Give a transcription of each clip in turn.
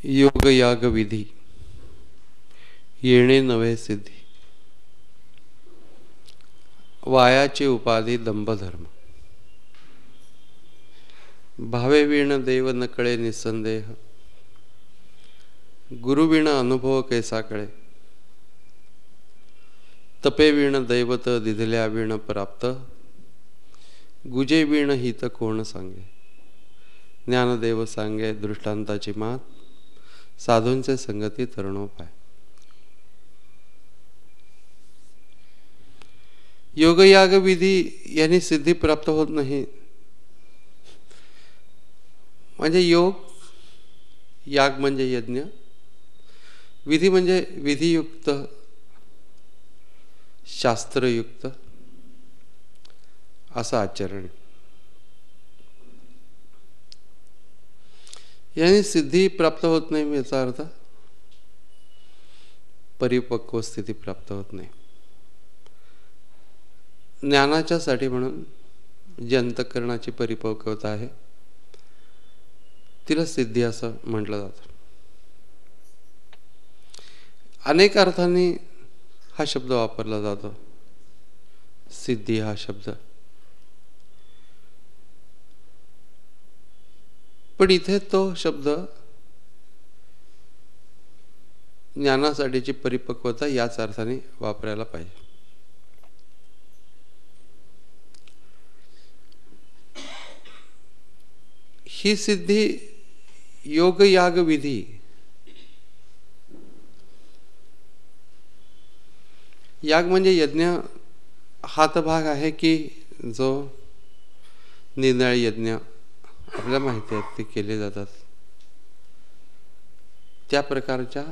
योग याग विधी येणे नवे सिद्धी, वायाची उपाधी दंभधर्म, भावे विण देव न कळे निसंदेह, गुरु विण अनुभव कैसा कळे, तपे विण दैवत दिधल्या विण प्राप्त, गुजे विण हित कोण सांगे, ज्ञानदेव सांगे दृष्टांताची मात, साधूंचे संगती तरुणोपाय. योगयाग विधी यांनी सिद्धी प्राप्त होत नाही. म्हणजे योग, याग म्हणजे यज्ञ, विधी म्हणजे विधियुक्त शास्त्रयुक्त असं आचरण. याने सिद्धी प्राप्त होत नाही. याचा अर्थ परिपक्व स्थिती प्राप्त होत नाही. ज्ञानाच्या साठी म्हणून जी अंतःकरणाची परिपक्वता आहे तिला सिद्धी असं म्हटलं जातं. अनेक अर्थांनी हा शब्द वापरला जातो. सिद्धी हा शब्द, पण इथे तो शब्द ज्ञानासाठीची परिपक्वता याच अर्थाने वापरायला पाहिजे. ही सिद्धी योग याग विधी याग म्हणजे यज्ञ हात भाग आहे की जो निरनिराळे यज्ञ आपल्याला माहिती आहेत ते केले जातात. त्या प्रकारच्या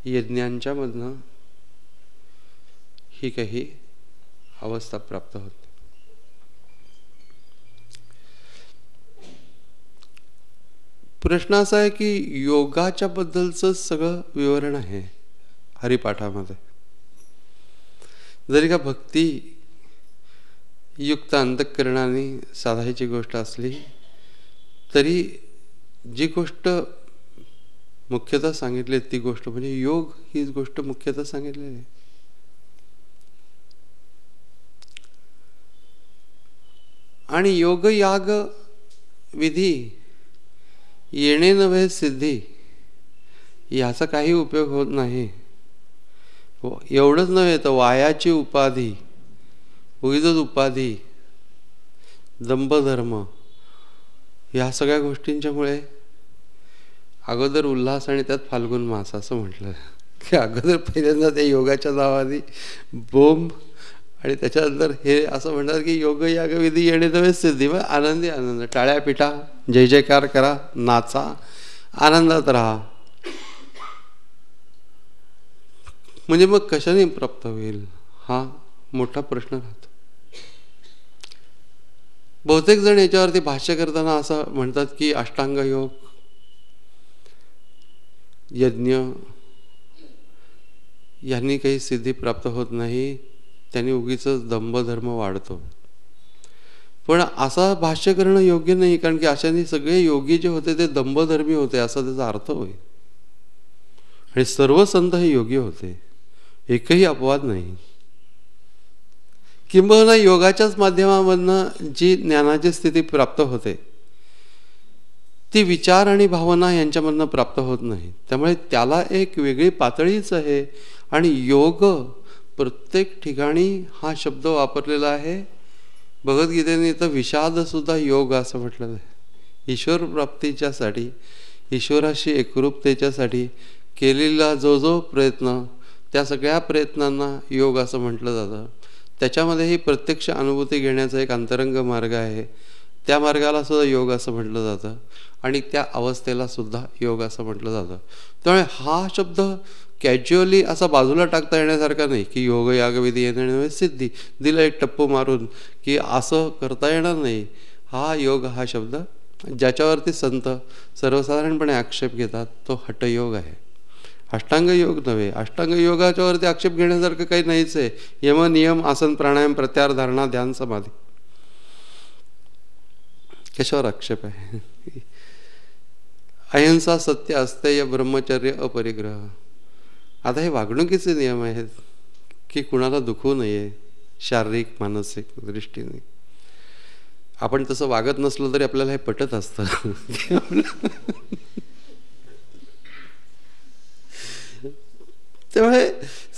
यज्ञांच्या मधनं ही काही अवस्था प्राप्त होते. प्रश्न असा आहे की योगाच्या बद्दलचं सगळं विवरण आहे हरिपाठामध्ये. जरी का भक्ती युक्त अंतःकरणाने साधायची गोष्ट असली तरी जी गोष्ट मुख्यतः सांगितली ती गोष्ट म्हणजे योग हीच गोष्ट मुख्यतः सांगितलेली आहे. आणि योग याग विधी येणे नव्हे सिद्धी याचा काही उपयोग होत नाही. एवढंच नव्हे तर वायाची उपाधी, उगीचच उपाधी, दंभधर्म या सगळ्या गोष्टींच्यामुळे अगोदर उल्हास आणि त्यात फाल्गुन मास असं म्हटलं की अगोदर पहिल्यांदा त्या योगाच्या नावाने बोंब आणि त्याच्यानंतर हे असं म्हणतात की योग याग विधी येणे नव्हे सिद्धी. मग आनंदी आनंद, टाळ्या पिटा, जय जयकार करा, नाचा, आनंदात राहा. म्हणजे मग कशाने प्राप्त होईल हा मोठा प्रश्न राहतो. बहुतेक जण याच्यावरती भाष्य करताना असं म्हणतात की अष्टांग योग, यज्ञ यांनी काही सिद्धी प्राप्त होत नाही, त्यांनी उगीच दंभधर्म वाढतो. पण असं भाष्य करणं योग्य नाही, कारण की अशाने सगळे योगी जे होते ते दंभधर्मी होते असा त्याचा अर्थ होईल. आणि सर्व संत हे योगी होते, एकही अपवाद नाही. किंबहुना योगाच्याच माध्यमामधनं जी ज्ञानाची स्थिती प्राप्त होते ती विचार आणि भावना यांच्यामधनं प्राप्त होत नाही. त्यामुळे त्याला एक वेगळी पातळीच आहे. आणि योग प्रत्येक ठिकाणी हा शब्द वापरलेला आहे. भगवद्गीतेने तर विषाद सुद्धा योग असं म्हटलं आहे. ईश्वर प्राप्तीच्यासाठी, ईश्वराशी एकरूपतेच्यासाठी केलेला जो जो प्रयत्न, त्या सगळ्या प्रयत्नांना योग असं म्हटलं जातं. त्याच्यामध्येही प्रत्यक्ष अनुभूती घेण्याचा एक अंतरंग मार्ग आहे. त्या मार्गाला सुद्धा योग असं म्हटलं जातं आणि त्या अवस्थेला सुद्धा योग असं म्हटलं जातं. त्यामुळे हा शब्द कॅज्युअली असा बाजूला टाकता येण्यासारखा नाही की योग यागविधी येणे सिद्धी दिला एक टप्पू मारून की असं करता येणार नाही. हा योग हा शब्द ज्याच्यावरती संत सर्वसाधारणपणे आक्षेप घेतात तो हठयोग आहे, अष्टांग योग नव्हे. अष्टांग योगाच्यावरती आक्षेप घेण्यासारखं काही नाहीच आहे. यम, नियम, आसन, प्राणायाम, प्रत्याहार, धारणा, ध्यान, समाधी कशावर आक्षेप आहे? अहिंसा, सत्य, अस्तेय, ब्रह्मचर्य, अपरिग्रह. आता हे वागणुकीचे नियम आहेत की कुणाला दुखवू नये शारीरिक मानसिक दृष्टीने. आपण तसं वागत नसलो तरी आपल्याला हे पटत असतं. त्यामुळे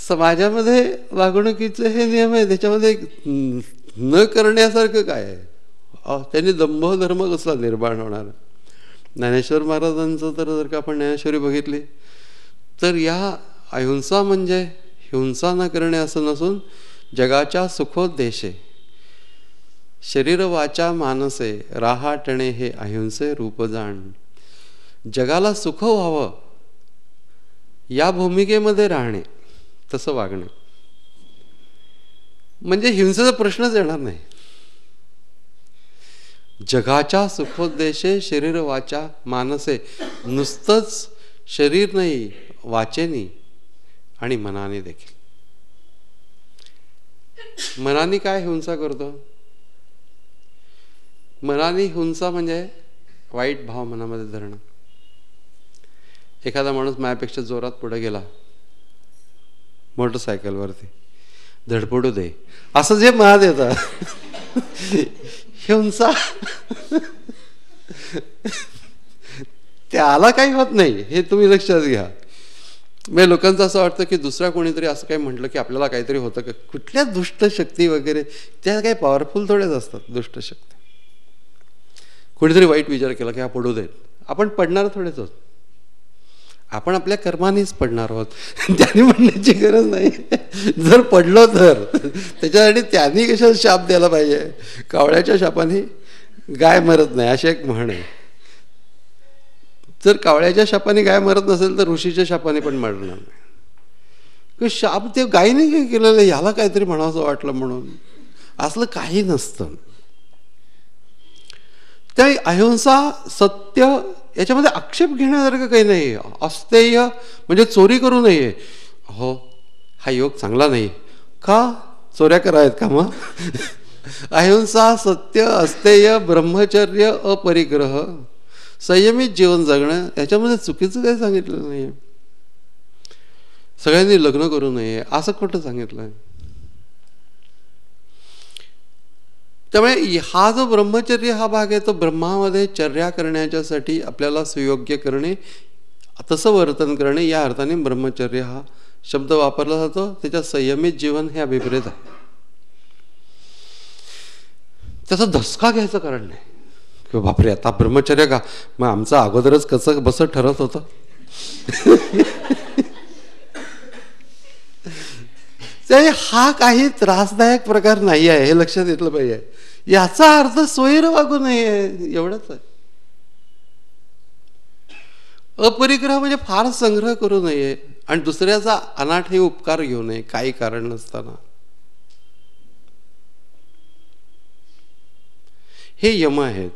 समाजामध्ये वागणुकीचे हे नियम आहे, त्याच्यामध्ये न करण्यासारखं काय आहे? त्यांनी दंभ धर्म कसला निर्माण होणार? ज्ञानेश्वर महाराजांचं तर जर का आपण ज्ञानेश्वरी बघितली तर या अहिंसा म्हणजे हिंसा न करणे असं नसून जगाच्या सुखोद्देशे शरीर वाचा मानसे राहाटणे हे अहिंसे रूप जाण. जगाला सुख व्हावं या भूमिकेमध्ये राहणे, तसं वागणे म्हणजे हिंसेचा प्रश्नच येणार नाही. जगाच्या सुखोद्देशे शरीर वाचा मानसे, नुसतंच शरीर नाही, वाचेनी आणि मनाने देखील. मनाने काय हिंसा करतो? मनाने हिंसा म्हणजे वाईट भाव मनामध्ये धरणं. एखादा माणूस माझ्यापेक्षा जोरात पुढे गेला मोटरसायकलवरती, धडपडू दे असं जे मनात येतं हिंसा. त्याला काही होत नाही हे तुम्ही लक्षात घ्या. म्हणजे लोकांचं असं वाटतं की दुसरा कोणीतरी असं काही म्हटलं की आपल्याला काहीतरी होतं का? कुठल्या दुष्ट शक्ती वगैरे त्या काही पॉवरफुल थोडेच असतात दुष्ट शक्ती. कोणीतरी वाईट विचार केला की हा पडू देत, आपण पडणार थोडेच आहोत, आपण आपल्या कर्मानेच पडणार आहोत. त्यांनी म्हणण्याची गरज नाही. जर पडलो तर त्याच्यासाठी त्यांनी कशा शाप द्यायला पाहिजे? कावळ्याच्या शापाने गाय मरत नाही अशी एक म्हण आहे. जर कावळ्याच्या शापाने गाय मरत नसेल तर ऋषीच्या शापाने पण मरणार नाही. शाप ते गायीने काय केलेलं, ह्याला काहीतरी म्हणावंसं वाटलं म्हणून, असलं काही नसतं. त्या अहिंसा, सत्य याच्यामध्ये आक्षेप घेण्यासारखं काही नाही. अस्तेय म्हणजे चोरी करू नये. हो, हा योग चांगला नाही का? चोऱ्या करायत का मग? अहिंसा, सत्य, अस्तेय, ब्रह्मचर्य, अपरिग्रह, संयमित जीवन जगणं, याच्यामध्ये चुकीचं काही सांगितलं नाही. सगळ्यांनी लग्न करू नये असं कुठं सांगितलंय? त्यामुळे हा जो ब्रह्मचर्य हा भाग आहे तो ब्रह्मामध्ये चर्या करण्याच्यासाठी आपल्याला सुयोग्य करणे, तसं वर्तन करणे, या अर्थाने ब्रह्मचर्य हा शब्द वापरला जातो. त्याच्या संयमित जीवन हे अभिप्रेत आहे. त्याचा धसका घ्यायचं कारण नाही की बापरे आता ब्रह्मचर्य का, मग आमचं अगोदरच कसं बसं ठरत होतं. हा काही त्रासदायक प्रकार नाही आहे हे लक्षात घेतलं पाहिजे. याचा अर्थ सोयीर वागू नये एवढंच आहे. अपरिग्रह म्हणजे फार संग्रह करू नये आणि दुसऱ्याचा अनाठ हे उपकार घेऊ नये काही कारण नसताना. हे यम आहेत.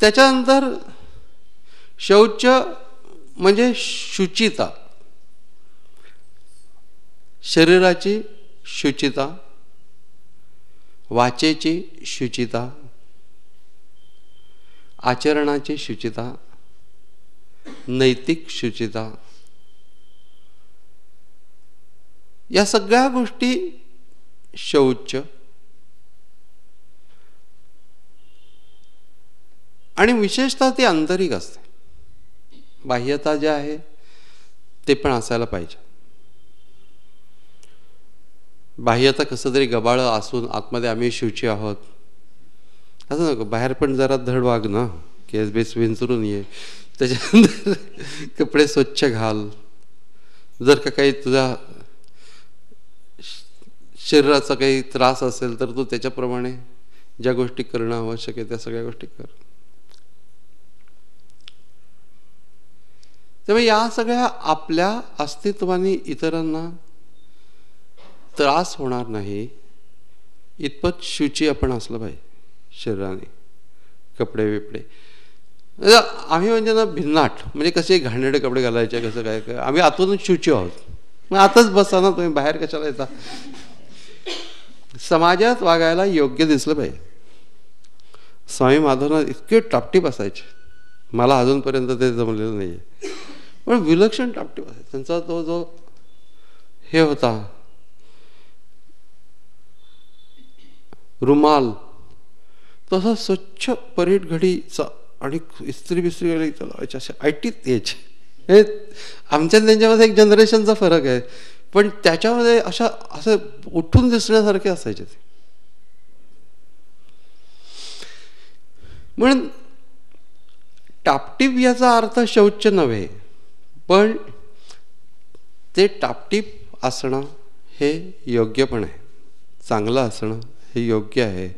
त्याच्यानंतर शौच म्हणजे शुचिता, शरीराची शुचिता, वाचेची शुचिता, आचरणाची शुचिता, नैतिक शुचिता, या सगळ्या गोष्टी शौच. आणि विशेषतः ती आंतरिक असते. बाह्यता जे आहे ते पण असायला पाहिजे. बाह्यता कसं तरी गबाळं असून आतमध्ये आम्ही शुची आहोत असं नको. बाहेर पण जरा धड वाग ना, केस बेस विंचरून ये, त्याच्यानंतर कपडे स्वच्छ घाल. जर का काही तुझा शरीराचा काही त्रास असेल तर तू त्याच्याप्रमाणे ज्या गोष्टी करणं आवश्यक आहे त्या सगळ्या गोष्टी कर. त्यामुळे या सगळ्या आपल्या अस्तित्वाने इतरांना त्रास होणार नाही इतपत शुची आपण असलं पाहिजे शरीराने. कपडे बिपडे आम्ही म्हणजे ना भिन्नाट, म्हणजे कसे घाणेरडे कपडे घालायचे, कसं काय काय, आम्ही आतूनच शुची आहोत. मग आताच बसा ना तुम्ही, बाहेर कशाला येता? समाजात वागायला योग्य दिसलं पाहिजे. स्वामी माधवनाथ इतके टापटीप असायचे, मला अजूनपर्यंत ते जमलेलं नाही आहे, पण विलक्षण टापटीप असायचे. त्यांचा तो जो हे होता रुमाल, तसा स्वच्छ परीट घडीचा आणि इस्त्री बिस्त्री घडी चालवायची, असे ऐटीत यायचे. हे आमच्या त्यांच्यामध्ये एक जनरेशनचा फरक आहे, पण त्याच्यामध्ये असं उठून दिसण्यासारखे असायचे ते. म्हणून टापटीप याचा अर्थ शौच नव्हे, पण ते टापटीप असणं हे योग्य पण आहे, चांगलं असणं हे योग्य आहे.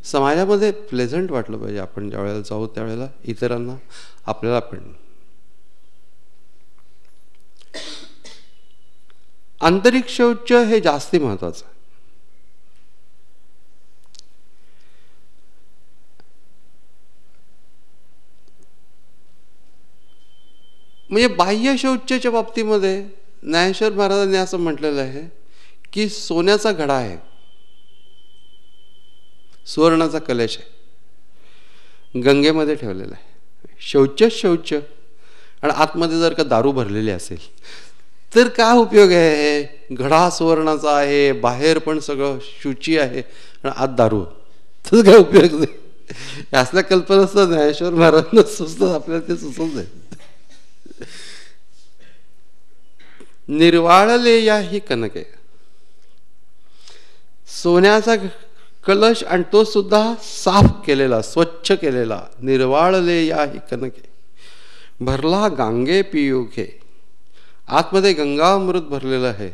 समाजामध्ये प्लेझंट वाटलं पाहिजे आपण ज्या वेळेला जाऊ त्यावेळेला, इतरांना आपल्याला पण. आंतरिक शौच हे जास्ती महत्वाचं आहे. म्हणजे बाह्य शौचाच्या बाबतीमध्ये ज्ञानेश्वर महाराजांनी असं म्हटलेलं आहे की सोन्याचा घडा आहे, सुवर्णाचा कलश आहे, गंगेमध्ये ठेवलेला आहे. शौच आणि आतमध्ये जर का दारू भरलेली असेल तर काय उपयोग आहे? घडा सुवर्णाचा आहे, बाहेर पण सगळं शुची आहे आणि आत दारू, तर काय उपयोग नाही. असल्या कल्पना असतात ज्ञानेश्वर महाराजांना सुचतात, आपल्याला ते सुचत नाही. निर्वाळले या ही कनके, सोन्याचा कलश आणि तो सुद्धा साफ केलेला, स्वच्छ केलेला. निर्वाळले या ही कनके, भरला गांगे पियुके, आतमध्ये गंगाअमृत भरलेलं आहे.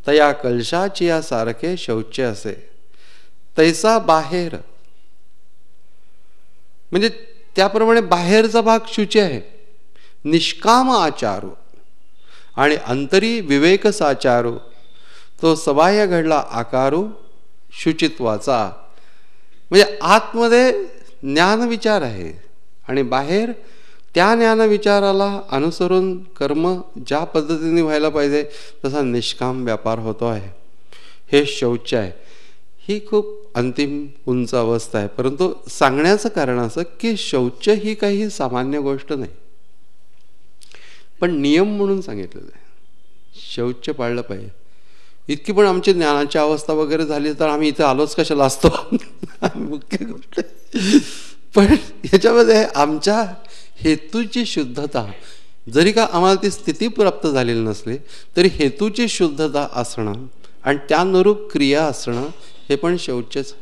तया कलशाची या सारखे शौच असे, तैसा बाहेर, म्हणजे त्याप्रमाणे बाहेरचा भाग शुची आहे, निष्काम आचारू, आणि अंतरी विवेक साचारू, तो सबाह्य घडला आकारू शुचित्वाचा. म्हणजे आतमध्ये ज्ञान विचार आहे आणि बाहेर त्या ज्ञान विचाराला अनुसरून कर्म ज्या पद्धतीने व्हायला पाहिजे तसा निष्काम व्यापार होतो आहे. हे शौच आहे. ही खूप अंतिम उंच अवस्था आहे. परंतु सांगण्याचं कारण असं की शौच ही काही सामान्य गोष्ट नाही, पण नियम म्हणून सांगितलेलं आहे. शौच पाळलं पाहिजे. इतकी पण आमची ज्ञानाची अवस्था वगैरे झाली तर आम्ही इथे आलोच कशाला असतो, मुख्य गोष्ट. पण याच्यामध्ये आमच्या हेतूची शुद्धता, जरी का आम्हाला ती स्थिती प्राप्त झालेली नसली तरी हेतूची शुद्धता असणं आणि त्यानुरूप क्रिया असणं हे पण शौचच.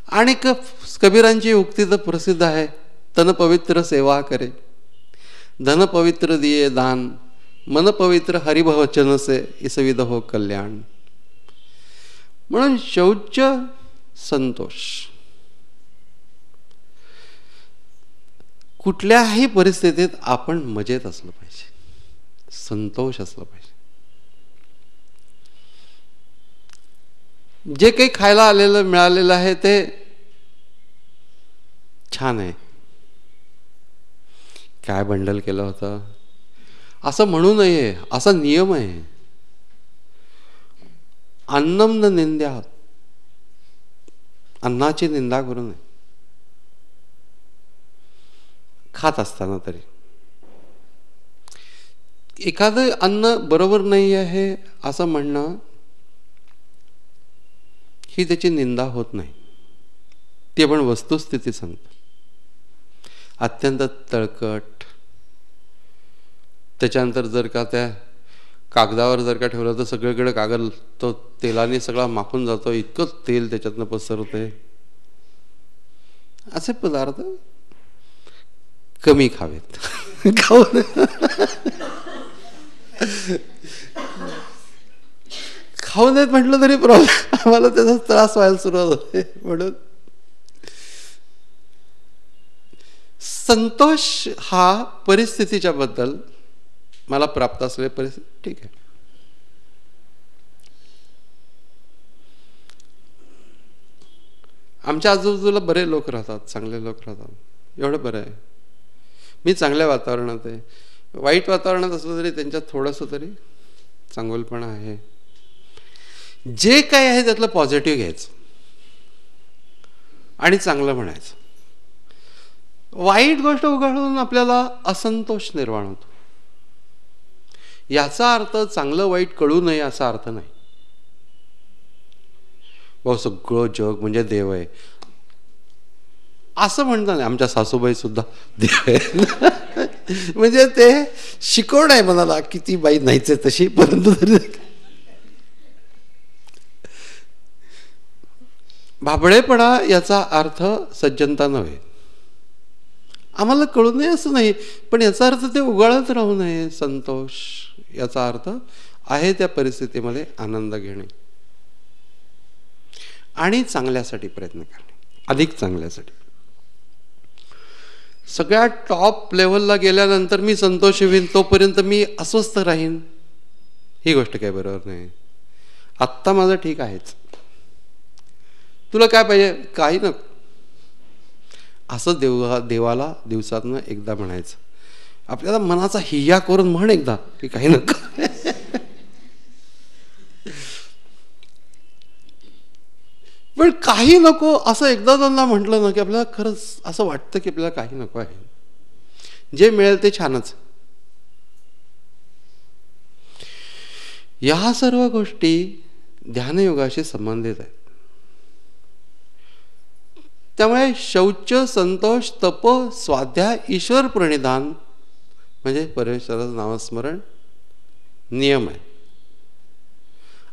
आणि कबीरांची उक्ती तर प्रसिद्ध आहे, तन पवित्र सेवा करे, धन पवित्र दिये दान, मन पवित्र हरिभवचन से इसविध हो कल्याण. म्हणून शौच संतोष, कुठल्याही परिस्थितीत आपण मजेत असलं पाहिजे, संतोष असलं पाहिजे. जे काही खायला आलेलं मिळालेलं आहे ते छान आहे, काय बंडल केलं होतं असं म्हणू नये, असा नियम आहे. अन्नम न निंद्यात, अन्नाची निंदा करू नये खात असताना. तरी एखादं अन्न बरोबर नाही आहे असं म्हणणं ही त्याची निंदा होत नाही, ती आपण वस्तुस्थिती सांगतो. अत्यंत तळकट, त्याच्यानंतर जर का त्या कागदावर जर का ठेवलं तर सगळीकडे कागद तो तेलाने सगळा माखून जातो, इतकं तेल त्याच्यातनं पसरते. असे पदार्थ कमी खावेत. खाऊ नयेत म्हटलं तरी प्रॉब्लेम, आम्हाला त्याचा त्रास व्हायला सुरुवात होते. म्हणून संतोष हा परिस्थितीच्या बद्दल मला प्राप्त असलेली परिस्थिती ठीक आहे. आमच्या आजूबाजूला बरे लोक राहतात, चांगले लोक राहतात, एवढं बरं आहे. मी चांगल्या वातावरणात आहे. वाईट वातावरणात असलं तरी त्यांच्यात थोडंसं तरी चांगलपणा आहे. जे काय आहे त्यातलं पॉझिटिव्ह घ्यायचं आणि चांगलं म्हणायचं. वाईट गोष्ट उघडून आपल्याला असंतोष निर्माण होतो. याचा अर्थ चांगलं वाईट कळू नये असा अर्थ नाही. भाऊ सगळं जग म्हणजे देव आहे असं म्हणतात नाही. आमच्या सासूबाई सुद्धा देव आहे म्हणजे ते शिकवण आहे मनाला की ती बाई नाहीच आहे तशी. परंतु भाबडेपणा याचा अर्थ सज्जनता नव्हे. आम्हाला कळू नये असं नाही, पण याचा अर्थ ते उगाळत राहू नये. संतोष याचा अर्थ आहे त्या परिस्थितीमध्ये आनंद घेणे आणि चांगल्यासाठी प्रयत्न करणे, अधिक चांगल्यासाठी. सगळ्यात टॉप लेवलला गेल्यानंतर मी संतोषी होईन तोपर्यंत मी अस्वस्थ राहीन, ही गोष्ट काही बरोबर नाही. आत्ता माझं ठीक आहेच, तुला काय पाहिजे, काही नको, असं देवाला दिवसातनं एकदा म्हणायचं. आपल्याला मनाचा हिया करून म्हण एकदा की काही नको. पण काही नको असं एकदा दोनदा म्हटलं ना की आपल्याला खरंच असं वाटतं की आपल्याला काही नको आहे. जे मिळेल ते छानच. या सर्व गोष्टी ध्यानयोगाशी संबंधित आहेत. त्यामुळे शौच, संतोष, तप, स्वाध्याय, ईश्वर प्रणिधान म्हणजे परमेश्वराचं नामस्मरण नियम आहे.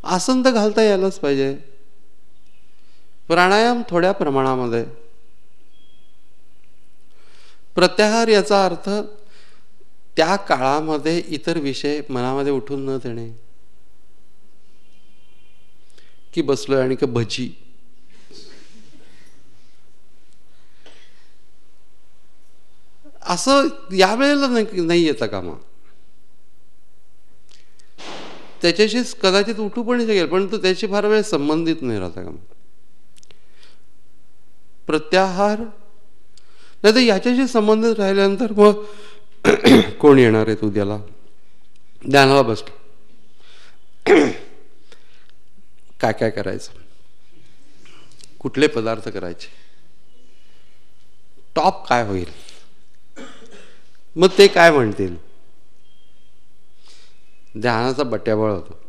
आसन तर घालता यायलाच पाहिजे. प्राणायाम थोड्या प्रमाणामध्ये. प्रत्याहार याचा अर्थ त्या काळामध्ये इतर विषय मनामध्ये उठून न देणे, की बसलोय आणि की भजी, असं यावेळेला नाही येतं कामा. त्याच्याशी कदाचित उठू पण शकेल, परंतु त्याची फार वेळ संबंधित नाही राहता कामा. प्रत्याहार नाही तर याच्याशी संबंधित राहिल्यानंतर मग कोण येणार आहे उद्याला ध्यानाला बसतो, काय काय करायचं, कुठले पदार्थ करायचे, टॉप काय होईल, मग ते काय म्हणतील, ध्यानाचा बट्याबळ होतो.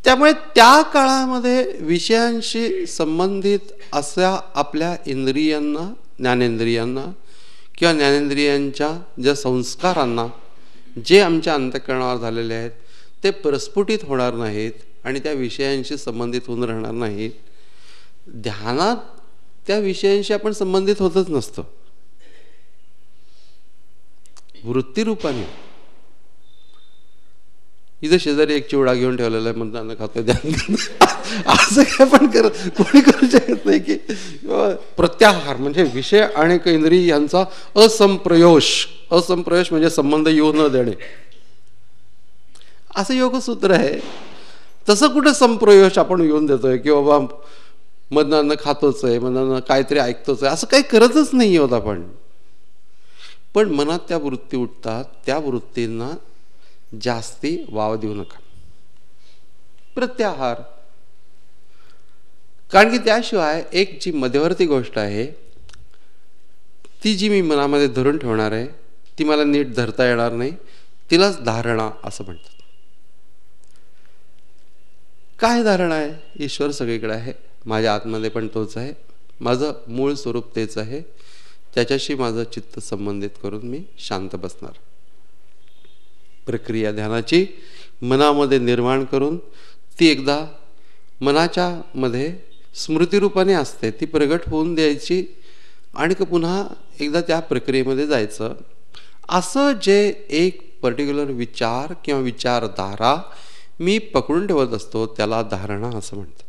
त्यामुळे त्या काळामध्ये विषयांशी संबंधित अशा आपल्या इंद्रियांना, ज्ञानेंद्रियांना किंवा ज्ञानेंद्रियांच्या ज्या संस्कारांना जे आमच्या अंतःकरणावर झालेले आहेत ते प्रस्फुटित होणार नाहीत आणि त्या विषयांशी संबंधित होऊन राहणार नाहीत. ध्यानात त्या विषयांशी आपण संबंधित होतच नसतो. वृत्तीरूपाने इथं शेजारी एक चिवडा घेऊन ठेवलेला आहे, म्हणताना खातोय ध्यान. असं काय पण कोणी करू शकत नाही की प्रत्याहार म्हणजे विषय आणि इंद्रिय यांचा असंप्रयोश. असंप्रयोश म्हणजे संबंध येऊ न देणे, असं योगसूत्र आहे. तसं कुठे संप्रयोश आपण येऊन देतोय की बाबा मनानं खातोच आहे, मनानं काहीतरी ऐकतोच आहे, असं काही करतच नाही होत आपण. पण मनात त्या वृत्ती उठतात, त्या वृत्तींना जास्ती वाव देऊ नका. प्रत्याहार. कारण की त्याशिवाय एक जी मध्यवर्ती गोष्ट आहे ती जी मी मनामध्ये धरून ठेवणार आहे ती मला नीट धरता येणार नाही, तिलाच धारणा असं म्हणतात. काय धारणा आहे? ईश्वर सगळीकडे आहे, माझ्या आतमध्ये पण तोच आहे, माझं मूळ स्वरूप तेच आहे, त्याच्याशी माझं चित्त संबंधित करून मी शांत बसणार. प्रक्रिया ध्यानाची मनामध्ये निर्माण करून ती एकदा मनाच्या मध्ये स्मृतिरूपाने असते ती प्रगट होऊन द्यायची आणि पुन्हा एकदा त्या प्रक्रियेमध्ये जायचं. असं जे एक पर्टिक्युलर विचार किंवा विचारधारा मी पकडून ठेवत असतो त्याला धारणा असं म्हणतात.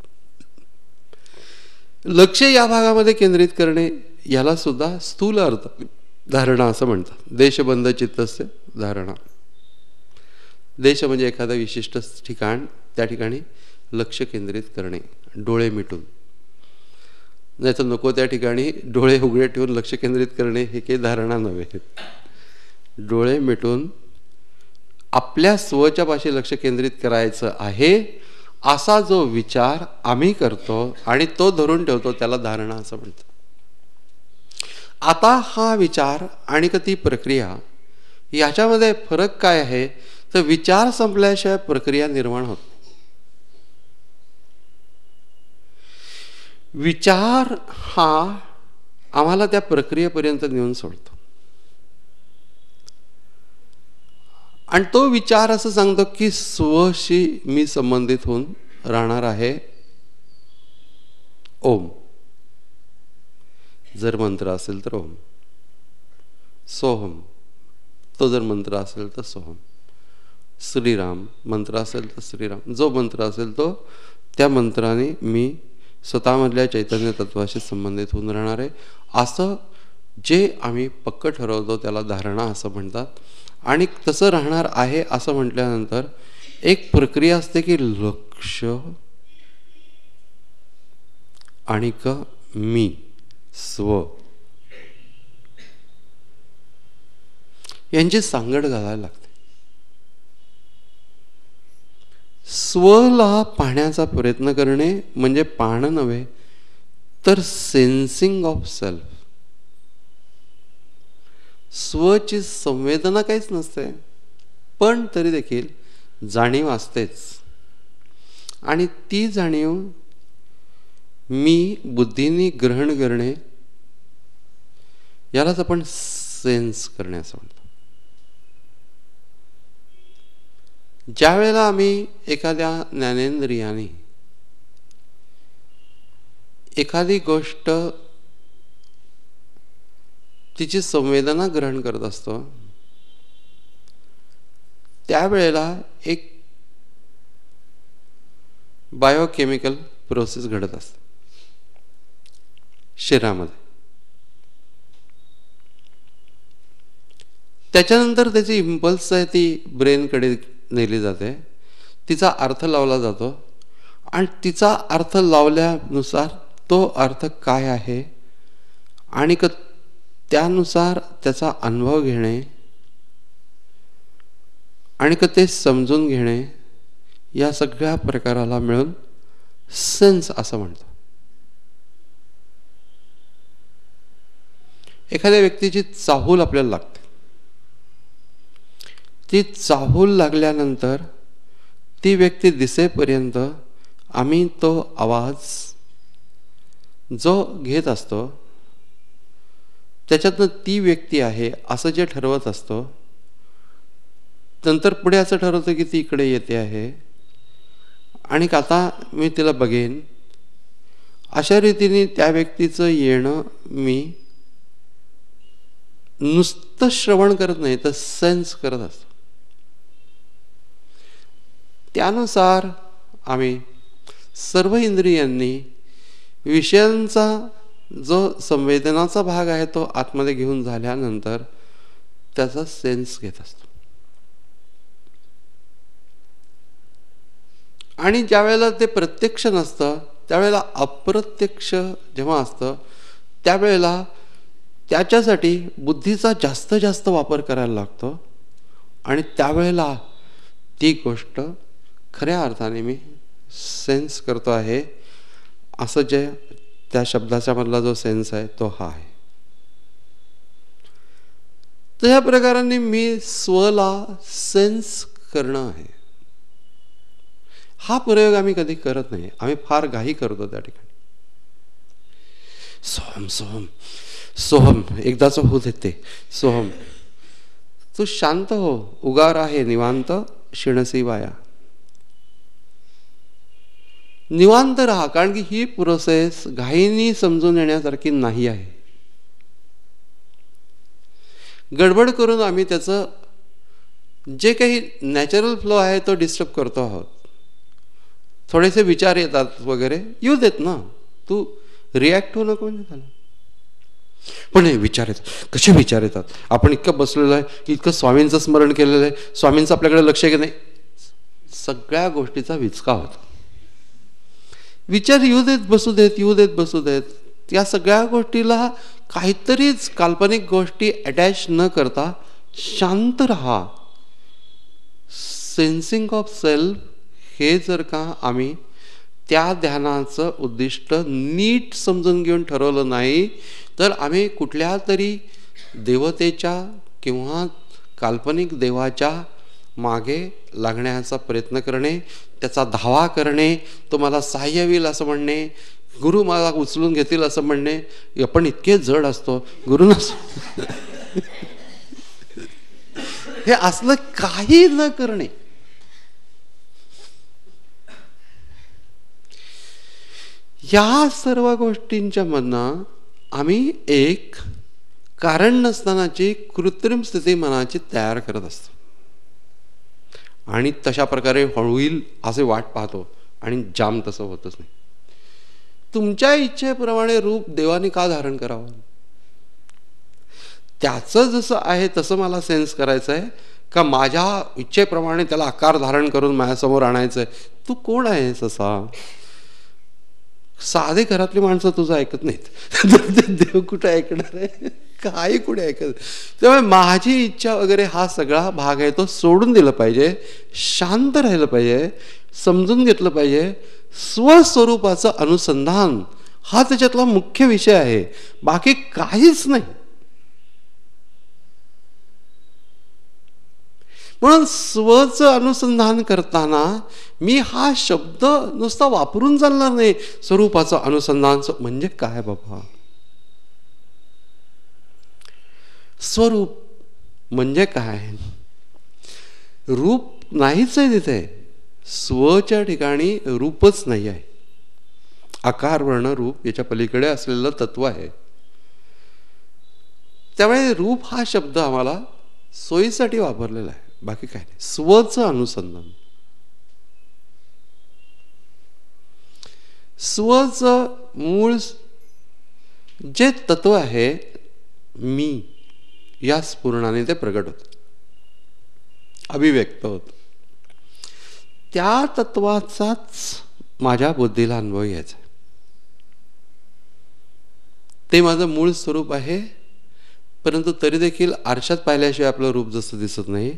लक्ष या भागामध्ये केंद्रित करणे याला सुद्धा स्थूल अर्थ धारणा असं म्हणतात. देशबंध चित्तस्य धारणा. देश म्हणजे एखादा विशिष्ट ठिकाण, त्या ठिकाणी लक्ष केंद्रित करणे, डोळे मिटून. नाही तर नको त्या ठिकाणी डोळे उघडे ठेवून लक्ष केंद्रित करणे हे काही धारणा नव्हे. डोळे मिटून आपल्या स्वच्या पाशी लक्ष केंद्रित करायचं आहे असा जो विचार आम्ही करतो आणि तो धरून ठेवतो त्याला धारणा असं म्हणतात. आता हा विचार आणि ती प्रक्रिया याच्यामध्ये फरक काय आहे तर विचार संपल्याशिवाय प्रक्रिया निर्माण होत. विचार हा आम्हाला त्या प्रक्रियेपर्यंत नेऊन सोडतो आणि तो विचार असं सांगतो की स्वशी मी संबंधित होऊन राहणार आहे. ओम जर मंत्र असेल तर ओम, सोहम तो जर मंत्र असेल तर सोहम, श्रीराम मंत्र असेल तर श्रीराम, जो मंत्र असेल तो त्या मंत्राने मी स्वतःमधल्या चैतन्य तत्वाशी संबंधित होऊन राहणार आहे. असं जे आम्ही पक्क ठरवतो त्याला धारणा असं म्हणतात. आणि तसं राहणार आहे असं म्हटल्यानंतर एक प्रक्रिया असते की लक्ष आणि मी स्व यांची सांगड घालायला लागते. स्वला पाहण्याचा प्रयत्न करणे म्हणजे पाहणं नव्हे तर सेन्सिंग ऑफ सेल्फ. स्वची संवेदना काहीच नसते पण तरी देखील जाणीव असतेच आणि ती जाणीव मी बुद्धीने ग्रहण करणे यालाच आपण सेन्स करणे असं म्हणतो. ज्या वेळेला आम्ही एखाद्या ज्ञानेंद्रियाने एखादी गोष्ट तिची संवेदना ग्रहण करत असतो त्यावेळेला एक बायोकेमिकल प्रोसेस घडत असते शरीरामध्ये. त्याच्यानंतर त्याची इम्पल्स आहे ती ब्रेनकडे नेली जाते, तिचा अर्थ लावला जातो आणि तिचा अर्थ लावल्यानुसार तो अर्थ काय आहे आणि त्यानुसार त्याचा अनुभव घेणे आणि ते समजून घेणे या सगळ्या प्रकाराला मिळून सेन्स असं म्हणतो. एखाद्या व्यक्तीची चाहूल आपल्याला लागते. ती चाहूल लागल्यानंतर ती व्यक्ती दिसेपर्यंत आम्ही तो आवाज जो घेत असतो त्याच्यातनं ती व्यक्ती आहे असं जे ठरवत असतो. नंतर पुढे असं ठरवतं की ती इकडे येते आहे आणि आता मी तिला बघेन. अशा रीतीने त्या व्यक्तीचं येणं मी नुसतं श्रवण करत नाही तर सेन्स करत असतो. त्यानुसार आम्ही सर्व इंद्रियांनी विषयांचा जो संवेदनाचा भाग आहे तो आतमध्ये घेऊन झाल्यानंतर त्याचा सेन्स घेत असतो. आणि ज्या वेळेला ते प्रत्यक्ष नसतं त्यावेळेला अप्रत्यक्ष जेव्हा असतं त्यावेळेला त्याच्यासाठी बुद्धीचा जास्त वापर करायला लागतो आणि त्यावेळेला ती गोष्ट खऱ्या अर्थाने मी सेन्स करतो आहे असं जे त्या शब्दाच्या मधला जो सेन्स आहे तो हा आहे. तर ह्या प्रकाराने मी स्वला सेन्स करणं आहे. हा प्रयोग आम्ही कधी करत नाही, आम्ही फार घाई करतो त्या ठिकाणी. सोहम सोहम सोहम एकदाच होऊ देते. सोहम तू शांत हो, उगार आहे निवांत शिणसी वाया. निवांत राहा कारण की ही प्रोसेस घाईनी समजून येण्यासारखी नाही आहे. गडबड करून आम्ही त्याचं जे काही नॅचरल फ्लो आहे तो डिस्टर्ब करतो आहोत. थोडेसे विचार येतात वगैरे येऊ देत ना, तू रिॲक्ट होऊ नको म्हणजे झालं. पण हे विचार येतात, कसे विचार येतात. आपण इतकं बसलेलं आहे, इतकं स्वामींचं स्मरण केलेलं आहे, स्वामींचं आपल्याकडे लक्ष की नाही, सगळ्या गोष्टीचा विचका होतो. विचार येऊ देत बसू देत, येऊ देत बसू देत. या सगळ्या गोष्टीला काहीतरीच काल्पनिक गोष्टी अटॅच न करता शांत रहा. सेन्सिंग ऑफ सेल्फ हे जर का आम्ही त्या ध्यानाचं उद्दिष्ट नीट समजून घेऊन ठरवलं नाही तर आम्ही कुठल्या तरी देवतेच्या किंवा काल्पनिक देवाच्या मागे लागण्याचा प्रयत्न करणे, त्याचा धावा करणे, तो मला सहाय्य होईल असं म्हणणे, गुरु मला उचलून घेतील असं म्हणणे, आपण इतके जड असतो गुरुना हे असलं काही न करणे. या सर्व गोष्टींच्या मधनं आम्ही एक कारण नसतानाची कृत्रिम स्थिती मनाची तयार करत असतो आणि तशा प्रकारे होईल असे वाट पाहतो आणि जाम तसं होतच नाही. तुमच्या इच्छेप्रमाणे रूप देवाने का धारण करावं? त्याचं जसं आहे तसं मला सेन्स करायचं आहे का माझ्या इच्छेप्रमाणे त्याला आकार धारण करून माझ्यासमोर आणायचं आहे? तू कोण आहेस असा? साधे घरातली माणसं तुझं ऐकत नाहीत, देव कुठे ऐकणार आहे? काही कुठे ऐकत. त्यामुळे माझी इच्छा वगैरे हा सगळा भाग आहे तो सोडून दिलं पाहिजे, शांत राहिलं पाहिजे, समजून घेतलं पाहिजे. स्वस्वरूपाचं अनुसंधान हा त्याच्यातला मुख्य विषय आहे, बाकी काहीच नाही. म्हणून स्वचं अनुसंधान करताना मी हा शब्द नुसता वापरून चालणार नाही. स्वरूपाचं अनुसंधान म्हणजे काय बाबा? स्वरूप म्हणजे काय? रूप नाहीच आहे तिथे. स्वच्या ठिकाणी रूपच नाही आहे. आकार वर्ण रूप याच्या पलीकडे असलेलं तत्व आहे. त्यामुळे रूप हा शब्द आम्हाला सोयीसाठी वापरलेला आहे, बाकी काय नाही. स्वचं अनुसंधान, स्वचं मूळ जे तत्व आहे मी या स्फुरणाने ते प्रगट होत, अभिव्यक्त होत. त्या तत्वाचाच माझ्या बुद्धीला अनुभव घ्यायचा. ते माझं मूळ स्वरूप आहे. परंतु तरी देखील आरशात पाहिल्याशिवाय आपलं रूप जसं दिसत नाही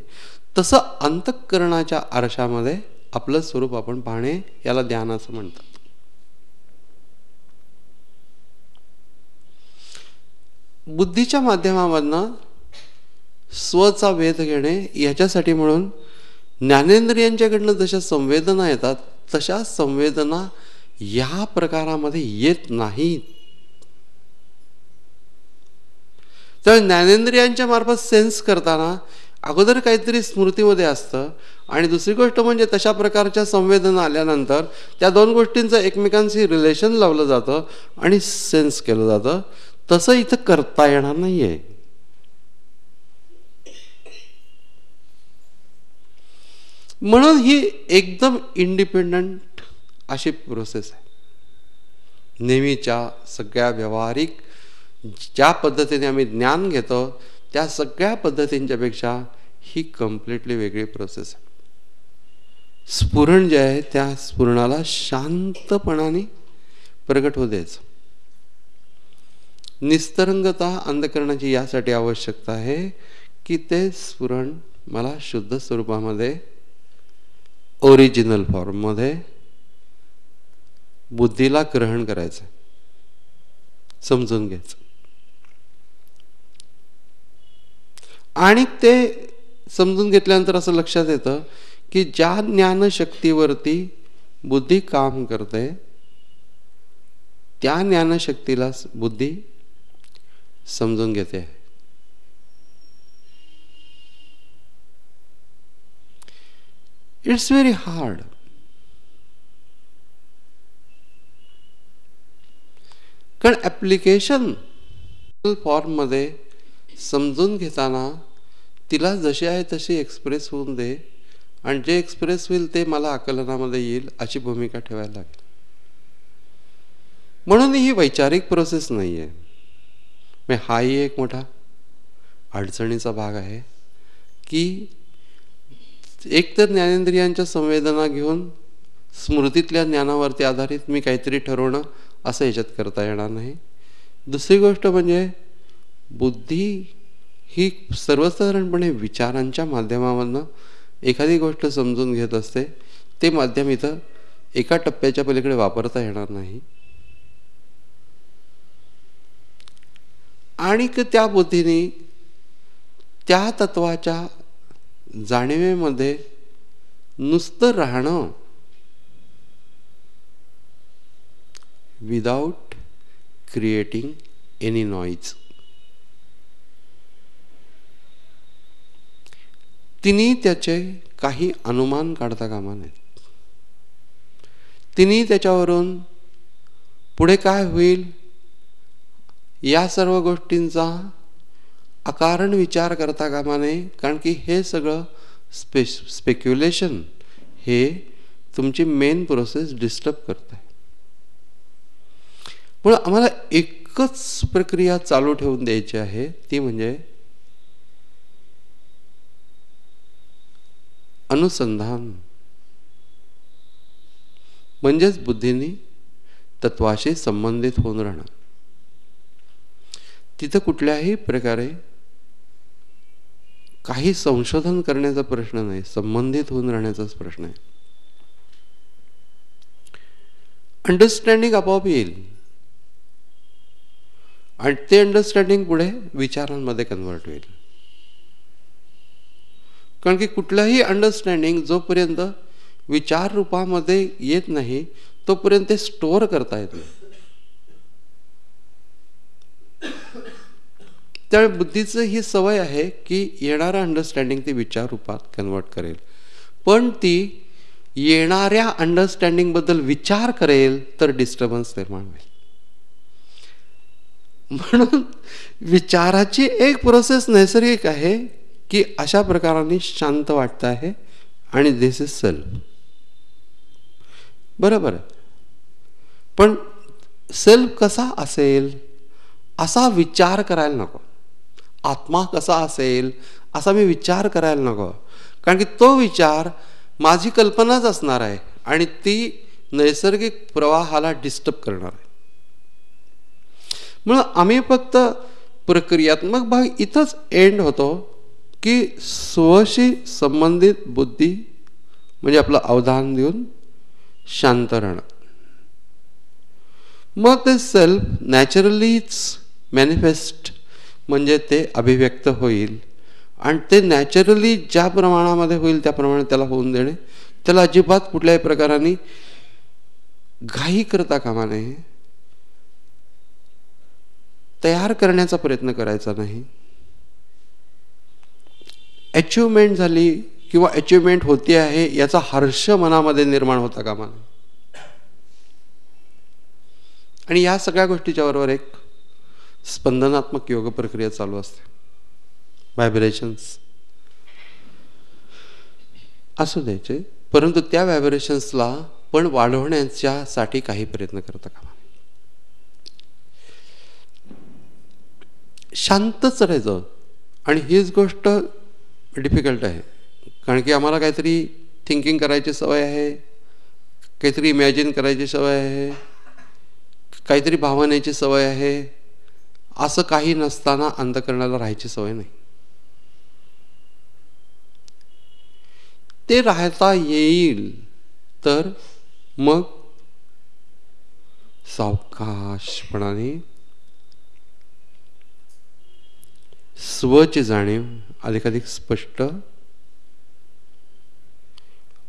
तसं अंतःकरणाच्या आरशामध्ये आपलं स्वरूप आपण पाहणे, याला ध्यान असं म्हणतात. बुद्धीच्या माध्यमामधनं स्वचा वेध घेणे याच्यासाठी म्हणून ज्ञानेंद्रियांच्याकडनं जशा संवेदना येतात तशा संवेदना या प्रकारामध्ये येत नाहीत. तर ज्ञानेंद्रियांच्या मार्फत सेन्स करताना अगोदर काहीतरी स्मृतीमध्ये असतं आणि दुसरी गोष्ट म्हणजे तशा प्रकारच्या संवेदना आल्यानंतर त्या दोन गोष्टींचं एकमेकांशी रिलेशन लावलं जातं आणि सेन्स केलं जातं. तसं इथं करता येणार नाहीये. म्हणून ही एकदम इंडिपेंडंट अशी प्रोसेस आहे. नेहमीच्या सगळ्या व्यावहारिक ज्या पद्धतीने आम्ही ज्ञान घेतो त्या सगळ्या पद्धतींच्या पेक्षा ही कम्प्लिटली वेगळी प्रोसेस आहे. स्फुरण जे आहे त्या स्फुरणाला शांतपणाने प्रगट होऊ द्यायचं. निस्तरंगता अंधकरणाची यासाठी आवश्यकता आहे की ते स्फुरण मला शुद्ध स्वरूपामध्ये ओरिजिनल फॉर्ममध्ये बुद्धीला ग्रहण करायचं, समजून घ्यायचं. आणि ते समजून घेतल्यानंतर असं लक्षात येतं की ज्या ज्ञानशक्तीवरती बुद्धी काम करते त्या ज्ञानशक्तीला बुद्धी समजून घेते. It's very hard. कारण ऍप्लिकेशन फॉर्म मध्ये समजून घेताना तिला जशी आहे तशी एक्सप्रेस होऊन दे आणि जे एक्सप्रेस होईल ते मला आकलनामध्ये येईल अशी भूमिका ठेवायला लागेल. म्हणून ही वैचारिक प्रोसेस नाही आहे. हाही एक मोठा अडचणीचा भाग आहे की एकतर ज्ञानेंद्रियांच्या संवेदना घेऊन स्मृतीतल्या ज्ञानावरती आधारित मी काहीतरी ठरवणं असं याच्यात करता येणार नाही. दुसरी गोष्ट म्हणजे बुद्धी ही सर्वसाधारणपणे विचारांच्या माध्यमामधनं एखादी गोष्ट समजून घेत असते. ते माध्यम इथं एका टप्प्याच्या पलीकडे वापरता येणार नाही. आणि त्या बुद्धीने त्या तत्वाच्या जाणीवेमध्ये नुसतं राहणं विदाउट क्रिएटिंग एनी नॉईज. तिने त्याचे काही अनुमान काढता कामा नयेत. तिने त्याच्यावरून पुढे काय होईल या सर्व गोष्टींचा अकारण विचार करता कामा नये. कारण की हे सगळं स्पेक्युलेशन हे तुमची मेन प्रोसेस डिस्टर्ब करत आहे. म्हणून आम्हाला एकच प्रक्रिया चालू ठेवून द्यायची आहे, ती म्हणजे अनुसंधान. म्हणजेच बुद्धीने तत्वाशी संबंधित होऊन राहणं. तिथं कुठल्याही प्रकारे काही संशोधन करण्याचा प्रश्न नाही, संबंधित होऊन राहण्याचाच प्रश्न आहे. अंडरस्टँडिंग आपोआप येईल आणि ते अंडरस्टँडिंग पुढे विचारांमध्ये कन्वर्ट होईल. कारण की कुठलंही अंडरस्टँडिंग जोपर्यंत विचार रूपामध्ये येत नाही तोपर्यंत ते स्टोअर करता येत नाही. त्यामुळे बुद्धीचं ही सवय आहे की येणारं अंडरस्टँडिंग ती विचार रूपात कन्वर्ट करेल, पण ती येणाऱ्या अंडरस्टँडिंग बद्दल विचार करेल तर डिस्टर्बन्स निर्माण होईल. म्हणून विचाराची एक प्रोसेस नैसर्गिक आहे की अशा प्रकाराने शांत वाटत आहे आणि दिस इज सेल्फ. बरोबर आहे. पण सेल्फ कसा असेल असा विचार करायला नको. आत्मा कसा असेल असा मी विचार करायला नको. कारण की तो विचार माझी कल्पनाच असणार आहे आणि ती नैसर्गिक प्रवाहाला डिस्टर्ब करणार आहे. म्हणून आम्ही फक्त प्रक्रियात्मक भाग इथंच एंड होतो की स्वशी संबंधित बुद्धी म्हणजे आपलं अवधान देऊन शांत राहणं. मग ते सेल्फ नॅचरलीच मॅनिफेस्ट म्हणजे ते अभिव्यक्त होईल आणि ते नॅचरली ज्या प्रमाणामध्ये होईल त्या प्रमाणे त्याला होऊन देणे. त्याला अजिबात कुठल्याही प्रकाराने घाई करता कामा नये, तयार करण्याचा प्रयत्न करायचा नाही. अचिव्हमेंट झाली किंवा अचिव्हमेंट होती आहे याचा हर्ष मनामध्ये निर्माण होता कामा नये. आणि या सगळ्या गोष्टीच्या बरोबर एक स्पंदनात्मक योग प्रक्रिया चालू असते. व्हायब्रेशन्स असू द्यायचे, परंतु त्या व्हायब्रेशन्सला पण वाढवण्यासाठी काही प्रयत्न करता कामा नये. शांतच राहायचं. आणि हीच गोष्ट डिफिकल्ट आहे, कारण की आम्हाला काहीतरी थिंकिंग करायची सवय आहे, काहीतरी इमॅजिन करायची सवय आहे, काहीतरी भावनेची सवय आहे. असं काही नसताना अंतःकरणाला राहायची सवय नाही. ते राहता येईल तर मग सावकाशपणाने स्वची जाणीव अधिकाधिक स्पष्ट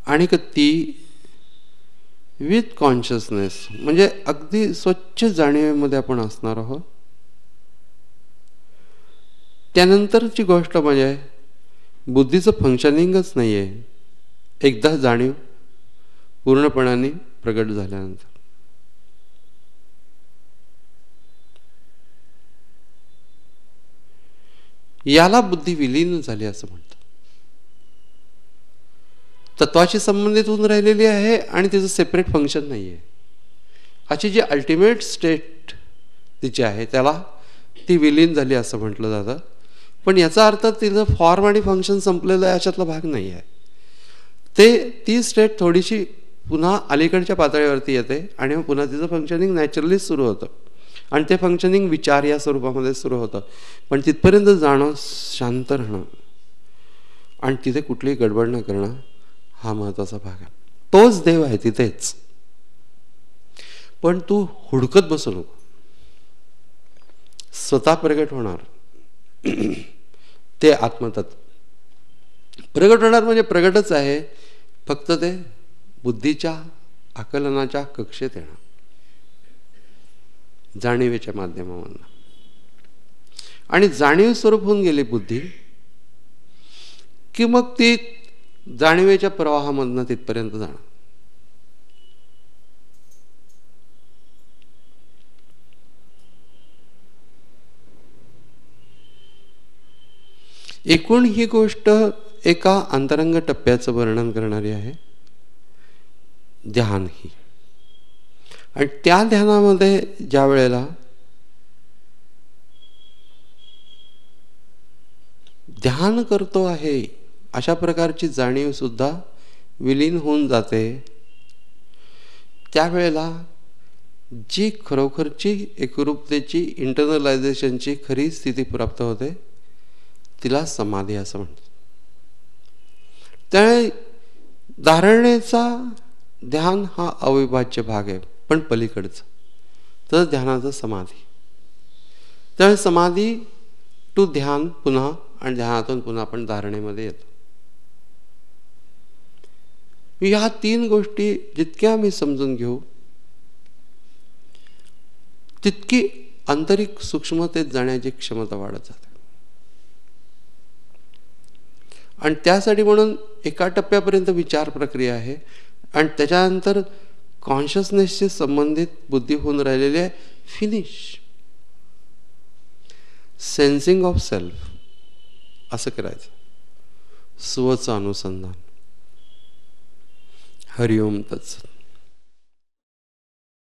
आणि ती विथ कॉन्शियसनेस म्हणजे अगदी स्वच्छ जाणीवेमध्ये आपण असणार आहोत. त्यानंतरची गोष्ट म्हणजे बुद्धीचं फंक्शनिंगच नाही आहे एकदा जाणीव पूर्णपणाने प्रगट झाल्यानंतर. याला बुद्धी विलीन झाली असं म्हणतात. तत्वाशी संबंधित होऊन राहिलेली आहे आणि तिचं सेपरेट फंक्शन नाही आहे. अशी जी अल्टिमेट स्टेट तिची आहे त्याला ती विलीन झाली असं म्हटलं जातं. पण याचा अर्थ तिचं फॉर्म आणि फंक्शन संपलेलं आहे अशातला भाग नाही आहे. ती स्टेट थोडीशी पुन्हा अलीकडच्या पातळीवरती येते आणि मग पुन्हा तिचं फंक्शनिंग नॅचरली सुरू होतं आणि ते फंक्शनिंग विचार या स्वरूपामध्ये सुरू होतं. पण तिथपर्यंत जाणं, शांत राहणं आणि तिथे कुठलीही गडबड न करणं हा महत्त्वाचा भाग आहे. तोच देव आहे तिथेच. पण तू हुडकत बसू नको, स्वतः प्रगट होणार ते आत्मतत्व. प्रगट होणार म्हणजे प्रगटच आहे, फक्त ते बुद्धीच्या आकलनाच्या कक्षेत येणार, जाणीवेच्या माध्यमावरून. आणि जाणीव स्वरूप होऊन गेली बुद्धी की मग ती जाणीवेच्या प्रवाहामधनं तिथपर्यंत जाणार. एकूण ही गोष्ट एका अंतरंग टप्प्याचं वर्णन करणारी आहे, ध्यान ही. आणि त्या ध्यानामध्ये ज्या वेळेला ध्यान करतो आहे अशा प्रकारची जाणीव सुद्धा विलीन होऊन जाते, त्यावेळेला जी खरोखरची एकरूपतेची इंटरनलायझेशनची खरी स्थिती प्राप्त होते तिला समाधी असं म्हणतात. त्यामुळे धारणेचा ध्यान हा अविभाज्य भाग आहे, पण पलीकडचं तर ध्यानाचं समाधी. त्यामुळे समाधी टू ध्यान पुन्हा, आणि ध्यानातून पुन्हा आपण धारणेमध्ये येतो. ह्या तीन गोष्टी जितक्या आम्ही समजून घेऊ तितकी आंतरिक सूक्ष्मतेत जाण्याची क्षमता वाढत जाते. आणि त्यासाठी म्हणून एका टप्प्यापर्यंत विचार प्रक्रिया आहे, आणि त्याच्यानंतर कॉन्शियसनेसशी संबंधित बुद्धी होऊन राहिलेली आहे फिनिश. सेन्सिंग ऑफ सेल्फ असं करायचं, स्वचं अनुसंधान. हरिओम तत्सत.